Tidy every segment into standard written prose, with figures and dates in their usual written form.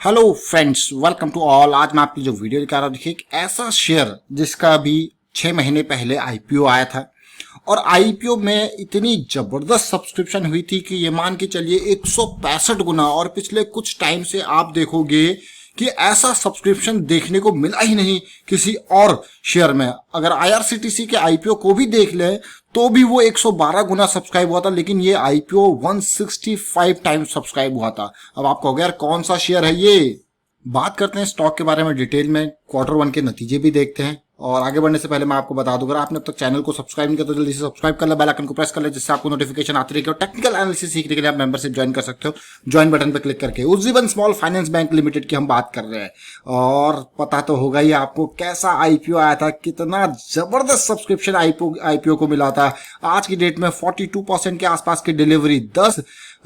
Hello friends, welcome to all. आज मैं आपकी जो वीडियो दिखा रहा हूँ, देखिए एक ऐसा शेयर जिसका अभी 6 महीने पहले आईपीओ आया था और आईपीओ में इतनी जबरदस्त सब्सक्रिप्शन हुई थी कि ये मान के चलिए 165 गुना। और पिछले कुछ टाइम से आप देखोगे कि ऐसा सब्सक्रिप्शन देखने को मिला ही नहीं किसी और शेयर में। अगर आईआरसीटीसी के आईपीओ को भी देख ले तो भी वो 112 गुना सब्सक्राइब हुआ था, लेकिन ये आईपीओ 165 टाइम्स सब्सक्राइब हुआ था। अब आप कहोगे यार कौन सा शेयर है ये। बात करते हैं स्टॉक के बारे में डिटेल में, Q1 के नतीजे भी देखते हैं। और आगे बढ़ने से पहले मैं आपको बता दूं, अगर आपने अब तक चैनल को सब्सक्राइब नहीं किया तो जल्दी से सब्सक्राइब कर ले, बेल आइकन को प्रेस कर ले, जिससे आपको नोटिफिकेशन आती रहेगी। और टेक्निकल एनालिसिस सीखने के लिए आप मेंबरशिप ज्वाइन कर सकते हो, ज्वाइन बटन पर क्लिक करके। Ujjivan small finance bank limited की हम बात कर रहे हैं और पता तो होगा ही आपको कैसा आईपीओ आया था, कितना जबरदस्त सब्सक्रिप्शन आईपीओ को मिला था। आज की डेट में 42% के आसपास की डिलीवरी,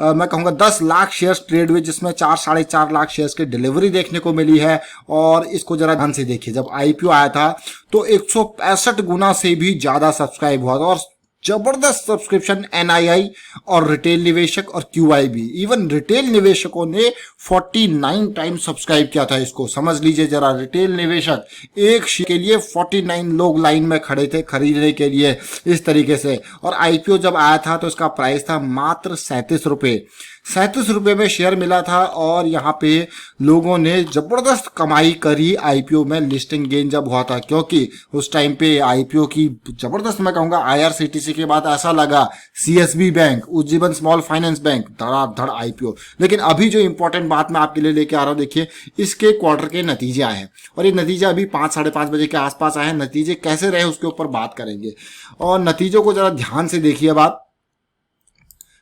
मैं कहूंगा 10 लाख शेयर्स ट्रेड हुए, जिसमें 4-4.5 लाख शेयर्स की डिलीवरी देखने को मिली है। और इसको जरा ध्यान से देखिए, जब आईपीओ आया था तो 165 गुना से भी ज्यादा सब्सक्राइब हुआ था। और जबरदस्त सब्सक्रिप्शन एनआईआई और रिटेल निवेशक और क्यूआईबी, इवन रिटेल निवेशकों ने 49 टाइम सब्सक्राइब किया था इसको। समझ लीजिए जरा, रिटेल निवेशक एक शेयर के लिए 49 लोग लाइन में खड़े थे खरीदने के लिए, इस तरीके से। और आईपीओ जब आया था तो इसका प्राइस था मात्र 37 रुपए। 37 रुपए में शेयर मिला था और यहाँ पे लोगों ने जबरदस्त कमाई करी आईपीओ में लिस्टिंग गेन जब हुआ था, क्योंकि उस टाइम पे आईपीओ की जबरदस्त, मैं कहूंगा आईआरसीटीसी के बाद ऐसा लगा CSB bank, Ujjivan small finance bank, धड़ाधड़ आईपीओ। लेकिन अभी जो इंपॉर्टेंट बात मैं आपके लिए लेके आ रहा हूँ, देखिए इसके क्वार्टर के नतीजे आए हैं और ये नतीजे अभी 5-5:30 बजे के आसपास आए हैं। नतीजे कैसे रहे उसके ऊपर बात करेंगे और नतीजों को जरा ध्यान से देखिए। बात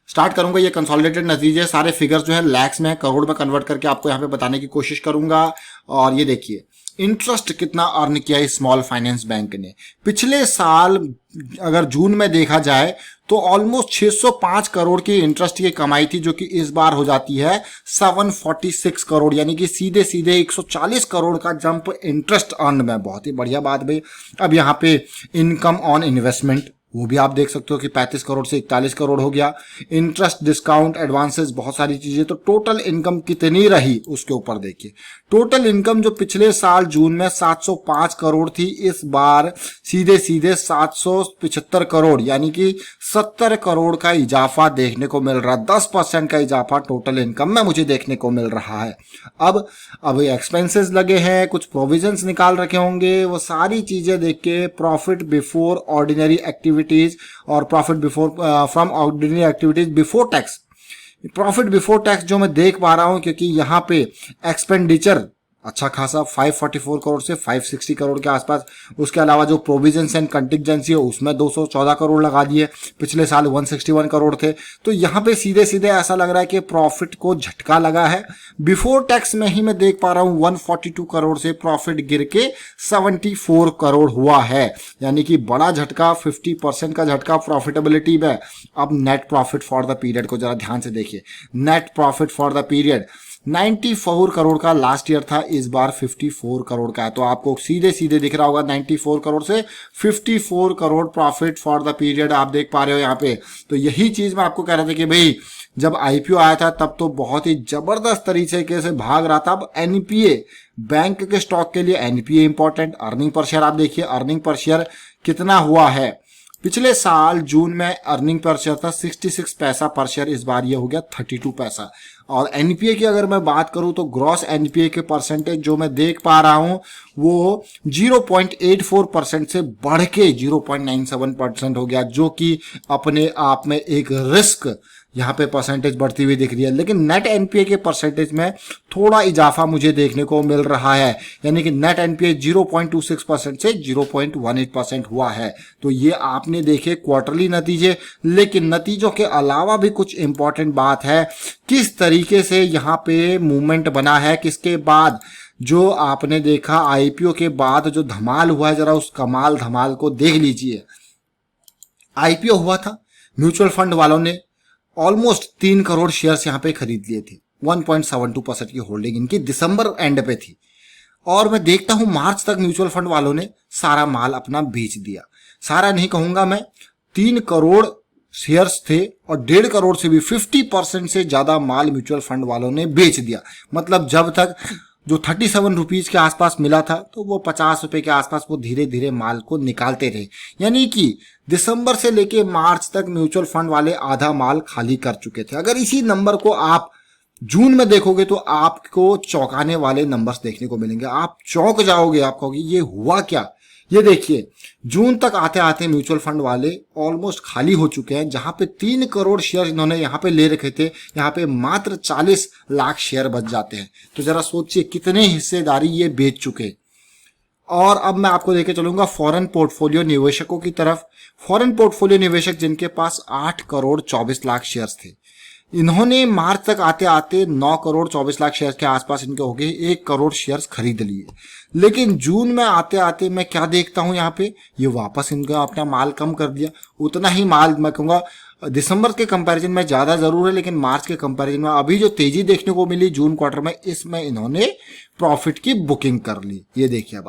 स्टार्ट करूंगा, ये कंसोलिडेटेड नतीजे, सारे फिगर्स जो है लैक्स में, करोड़ में कन्वर्ट करके आपको यहाँ पे बताने की कोशिश करूंगा। और ये देखिए इंटरेस्ट कितना अर्न किया इस स्मॉल फाइनेंस बैंक ने। पिछले साल अगर जून में देखा जाए तो ऑलमोस्ट 605 करोड़ की इंटरेस्ट की कमाई थी, जो कि इस बार हो जाती है 746 करोड़, यानी कि सीधे सीधे 140 करोड़ का जंप इंटरेस्ट अर्न में। बहुत ही बढ़िया बात भाई। अब यहाँ पे इनकम ऑन इन्वेस्टमेंट, वो भी आप देख सकते हो कि 35 करोड़ से 41 करोड़ हो गया। इंटरेस्ट, डिस्काउंट, एडवांसेस, बहुत सारी चीजें। तो टोटल इनकम कितनी रही उसके ऊपर देखिए। टोटल इनकम जो पिछले साल जून में 705 करोड़ थी, इस बार सीधे सीधे 775 करोड़, यानी कि 70 करोड़ का इजाफा देखने को मिल रहा। 10% का इजाफा टोटल इनकम में मुझे देखने को मिल रहा है। अब एक्सपेंसेस लगे हैं, कुछ प्रोविजंस निकाल रखे होंगे, वो सारी चीजें देख के प्रॉफिट बिफोर ऑर्डिनरी एक्टिविटीज और profit before from ordinary activities before tax, profit before tax जो मैं देख पा रहा हूं, क्योंकि यहां पे एक्सपेंडिचर अच्छा खासा 544 करोड़ से 560 करोड़ के आसपास। उसके अलावा जो प्रोविजंस एंड कंटिजेंसी है उसमें 214 करोड़ लगा दिए, पिछले साल 161 करोड़ थे। तो यहाँ पे सीधे सीधे ऐसा लग रहा है कि प्रॉफिट को झटका लगा है। बिफोर टैक्स में ही मैं देख पा रहा हूँ 142 करोड़ से प्रॉफिट गिर के 74 करोड़ हुआ है, यानी कि बड़ा झटका, 50% का झटका प्रॉफिटेबिलिटी में। अब net profit for the period को जरा ध्यान से देखिए। Net profit for the period 94 crore का लास्ट ईयर था, इस बार 54 करोड़ का है। तो आपको सीधे सीधे दिख रहा होगा 94 करोड़ से 54 crore profit for the period आप देख पा रहे हो यहाँ पे। तो यही चीज मैं आपको कह रहा था कि भाई जब आईपीओ आया था तब तो बहुत ही जबरदस्त तरीके से भाग रहा था। अब एनपीए, बैंक के स्टॉक के लिए NPA important. Earning per share आप देखिए, अर्निंग पर शेयर कितना हुआ है। पिछले साल जून में अर्निंग पर शेयर था 66 पैसा पर शेयर, इस बार ये हो गया 32 पैसा। और एनपीए की अगर मैं बात करूं तो ग्रॉस एनपीए के परसेंटेज जो मैं देख पा रहा हूं वो 0.84% से बढ़ के 0.97% हो गया, जो कि अपने आप में एक रिस्क, यहाँ पे परसेंटेज बढ़ती हुई दिख रही है। लेकिन नेट एनपीए के परसेंटेज में थोड़ा इजाफा मुझे देखने को मिल रहा है, यानी कि नेट एनपीए 0.26% से 0.18% हुआ है। तो ये आपने देखे क्वार्टरली नतीजे। लेकिन नतीजों के अलावा भी कुछ इंपॉर्टेंट बात है, किस तरीके से यहाँ पे मूवमेंट बना है, किसके बाद जो आपने देखा आईपीओ के बाद जो धमाल हुआ है, जरा उस कमाल धमाल को देख लीजिए। आईपीओ हुआ था, म्यूचुअल फंड वालों ने ऑलमोस्ट 3 करोड़ शेयर्स यहाँ पे खरीद लिए थे। 1.72% की होल्डिंग इनकी दिसंबर एंड पे थी। और मैं देखता हूं मार्च तक म्यूचुअल फंड वालों ने सारा माल अपना बेच दिया। सारा नहीं कहूंगा मैं, 3 करोड़ शेयर्स थे और 1.5 करोड़ से भी 50% से ज्यादा माल म्यूचुअल फंड वालों ने बेच दिया। मतलब जब तक जो 37 रुपीज के आसपास मिला था तो वो 50 रुपए के आसपास वो धीरे धीरे माल को निकालते रहे। यानी कि दिसंबर से लेके मार्च तक म्यूचुअल फंड वाले आधा माल खाली कर चुके थे। अगर इसी नंबर को आप जून में देखोगे तो आपको चौंकाने वाले नंबर्स देखने को मिलेंगे। आप चौंक जाओगे, आप कहोगे ये हुआ क्या। ये देखिए, जून तक आते आते म्यूचुअल फंड वाले ऑलमोस्ट खाली हो चुके हैं। जहां पे 3 करोड़ शेयर इन्होंने यहां पे ले रखे थे, यहां पे मात्र 40 लाख शेयर बच जाते हैं। तो जरा सोचिए कितने हिस्सेदारी ये बेच चुके। और अब मैं आपको लेके चलूंगा फॉरेन पोर्टफोलियो निवेशकों की तरफ। फॉरेन पोर्टफोलियो निवेशक जिनके पास 8 करोड़ 24 लाख शेयर्स थे, इन्होंने मार्च तक आते आते 9 करोड़ 24 लाख शेयर के आसपास इनके हो गए, 1 करोड़ शेयर्स खरीद लिए। लेकिन जून में आते आते मैं क्या देखता हूं, यहाँ पे ये वापस इनका अपना माल कम कर दिया। उतना ही माल मैं कहूँगा दिसंबर के कंपैरिजन में ज्यादा जरूर है, लेकिन मार्च के कंपैरिजन में अभी जो तेजी देखने को मिली जून क्वार्टर में, इसमें इन्होंने प्रॉफिट की बुकिंग कर ली। ये देखिए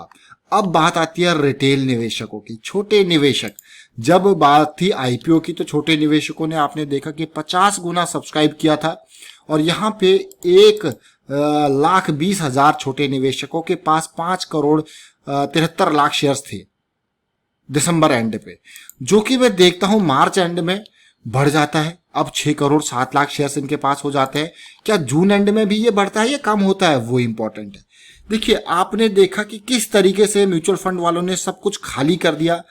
अब बात आती है रिटेल निवेशकों की, छोटे निवेशक। जब बात थी आईपीओ की तो छोटे निवेशकों ने आपने देखा कि 50 गुना सब्सक्राइब किया था और यहाँ पे 1,20,000 छोटे निवेशकों के पास 5 करोड़ 73 लाख शेयर्स थे दिसंबर एंड पे, जो कि मैं देखता हूं मार्च एंड में बढ़ जाता है। अब 6 करोड़ 7 लाख शेयर्स इनके पास हो जाते हैं। क्या जून एंड में भी ये बढ़ता है या कम होता है, वो इंपॉर्टेंट है। देखिए, आपने देखा कि किस तरीके से म्यूचुअल फंड वालों ने सब कुछ खाली कर दिया।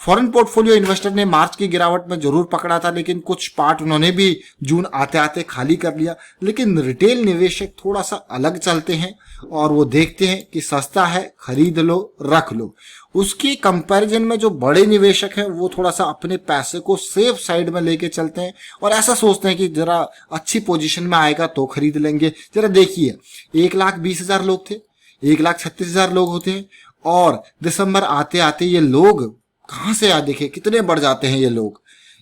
फॉरेन पोर्टफोलियो इन्वेस्टर ने मार्च की गिरावट में जरूर पकड़ा था, लेकिन कुछ पार्ट उन्होंने भी जून आते आते खाली कर लिया। लेकिन रिटेल निवेशक थोड़ा सा अलग चलते हैं और वो देखते हैं कि सस्ता है, खरीद लो, रख लो। उसके कंपैरिजन में जो बड़े निवेशक हैं वो थोड़ा सा अपने पैसे को सेफ साइड में लेके चलते हैं और ऐसा सोचते हैं कि जरा अच्छी पोजीशन में आएगा तो खरीद लेंगे। जरा देखिए, 1,20,000 लोग थे, 1,36,000 लोग होते हैं और दिसंबर आते आते ये लोग कहां से आ, देखिए कितने बढ़ जाते हैं ये लोग।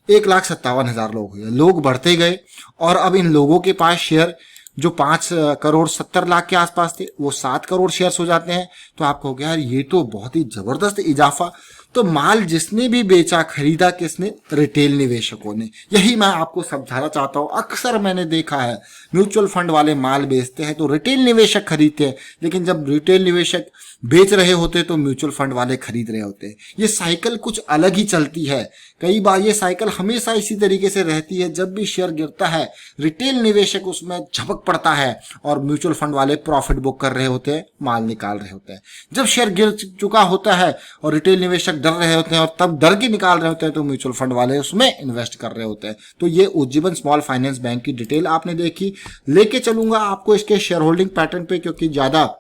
1,57,000 लोग हुए, लोग बढ़ते गए और अब इन लोगों के पास शेयर जो 5 करोड़ 70 लाख के आसपास थे वो 7 करोड़ शेयर्स हो जाते हैं। तो आप कहोगे यार ये तो बहुत ही जबरदस्त इजाफा। तो माल जिसने भी बेचा, खरीदा किसने? रिटेल निवेशकों ने। यही मैं आपको समझाना चाहता हूं। अक्सर मैंने देखा है म्यूचुअल फंड वाले माल बेचते हैं तो रिटेल निवेशक खरीदते हैं, लेकिन जब रिटेल निवेशक बेच रहे होते तो म्यूचुअल फंड वाले खरीद रहे होते हैं। ये साइकिल कुछ अलग ही चलती है। कई बार ये साइकिल हमेशा इसी तरीके से रहती है। जब भी शेयर गिरता है रिटेल निवेशक उसमें झपक पड़ता है और म्यूचुअल फंड वाले प्रॉफिट बुक कर रहे होते हैं, माल निकाल रहे होते हैं। जब शेयर गिर चुका होता है और रिटेल निवेशक डर रहे होते हैं और तब डर के निकाल रहे होते हैं तो म्यूचुअल फंड वाले उसमें इन्वेस्ट कर रहे होते हैं। तो ये उज्जीवन स्मॉल फाइनेंस बैंक की डिटेल आपने देखी। लेके चलूंगा आपको इसके शेयर होल्डिंग पैटर्न पे, क्योंकि ज्यादा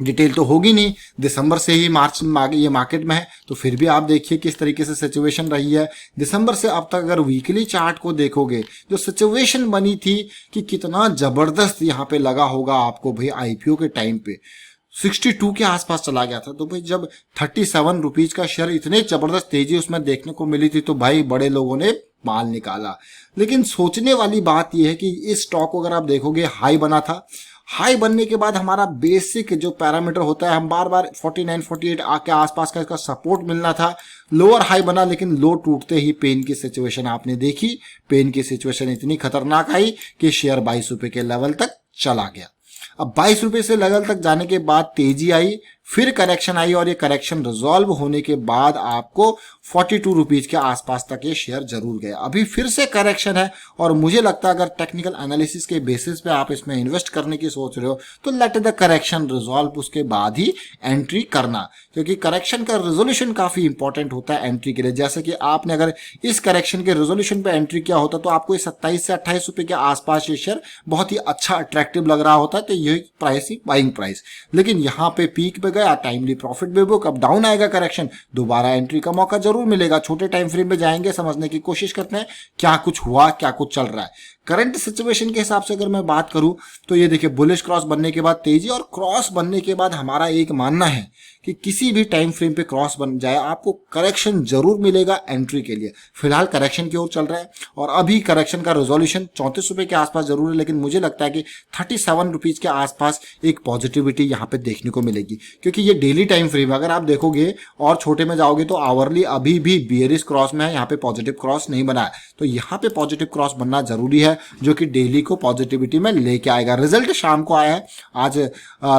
डिटेल तो होगी नहीं, दिसंबर से ही मार्च में आगे ये मार्केट में है। तो फिर भी आप देखिए किस तरीके से सिचुएशन रही है दिसंबर से अब तक। अगर वीकली चार्ट को देखोगे, जो सिचुएशन बनी थी कि कितना जबरदस्त यहाँ पे लगा होगा आपको भाई आईपीओ के टाइम पे 62 के आसपास चला गया था। तो भाई जब 37 रुपीज का शेयर इतने जबरदस्त तेजी उसमें देखने को मिली थी तो भाई बड़े लोगों ने माल निकाला। लेकिन सोचने वाली बात यह है कि इस स्टॉक को अगर आप देखोगे हाई बना था, हाई बनने के बाद हमारा बेसिक जो पैरामीटर होता है, हम बार बार 49 48 के आसपास का इसका सपोर्ट मिलना था। लोअर हाई बना लेकिन लो टूटते ही पेन की सिचुएशन आपने देखी। पेन की सिचुएशन इतनी खतरनाक आई कि शेयर 22 रुपए के लेवल तक चला गया। अब 22 रुपए से लेवल तक जाने के बाद तेजी आई, फिर करेक्शन आई और ये करेक्शन रिजॉल्व होने के बाद आपको 42 रुपीज के आसपास तक ये शेयर जरूर गया। अभी फिर से करेक्शन है और मुझे लगता है अगर टेक्निकल एनालिसिस के बेसिस पे आप इसमें इन्वेस्ट करने की सोच रहे हो तो लेट द करेक्शन रिजॉल्व, उसके बाद ही एंट्री करना, क्योंकि करेक्शन का रेजोल्यूशन काफी इंपॉर्टेंट होता है एंट्री के लिए। जैसे कि आपने अगर इस करेक्शन के रेजोल्यूशन पे एंट्री किया होता तो आपको 27 से 28 रुपए के आसपास ये शेयर बहुत ही अच्छा अट्रैक्टिव लग रहा होता है, तो यही प्राइस ही बाइंग प्राइस। लेकिन यहाँ पे पीक पे गया, टाइमली प्रॉफिट भी बुक, अब डाउन आएगा करेक्शन, दोबारा एंट्री का मौका जरूर मिलेगा। छोटे टाइम फ्रेम पे जाएंगे, समझने की कोशिश करते हैं क्या कुछ हुआ, क्या कुछ चल रहा है। करंट सिचुएशन के हिसाब से अगर मैं बात करूं तो ये देखिए बुलिश क्रॉस बनने के बाद तेजी, और क्रॉस बनने के बाद हमारा एक मानना है कि किसी भी टाइम फ्रेम पे क्रॉस बन जाए आपको करेक्शन जरूर मिलेगा एंट्री के लिए। फिलहाल करेक्शन की ओर चल रहा है और अभी करेक्शन का रेजोल्यूशन 34 रुपए के आसपास जरूर है, लेकिन मुझे लगता है कि 37 रुपीज के आसपास एक पॉजिटिविटी यहाँ पे देखने को मिलेगी, क्योंकि ये डेली टाइम फ्रेम अगर आप देखोगे और छोटे में जाओगे तो आवरली अभी भी बियरिश क्रॉस में है, यहाँ पे पॉजिटिव क्रॉस नहीं बना है। तो यहाँ पे पॉजिटिव क्रॉस बनना जरूरी है जो कि डेली को पॉजिटिविटी में लेके आएगा। रिजल्ट शाम को आया है। आज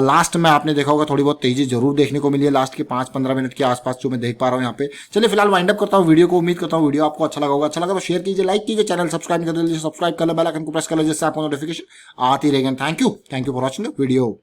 लास्ट में आपने देखा होगा थोड़ी बहुत तेजी जरूर देखने को मिली है लास्ट के 5-15 मिनट के आसपास जो मैं देख पा रहा हूँ यहाँ पे। चलिए फिलहाल वाइंड अप करता हूँ वीडियो को। उम्मीद करता हूँ वीडियो आपको अच्छा लगा होगा। अच्छा लगा तो शेयर कीजिए, लाइक कीजिए, चैनल सब्सक्राइब कर लीजिए, सब्सक्राइब कर ले, बेल आइकन को प्रेस कर लीजिए जिससे आपको नोटिफिकेशन आती रहेगी। Thank you for watching the video.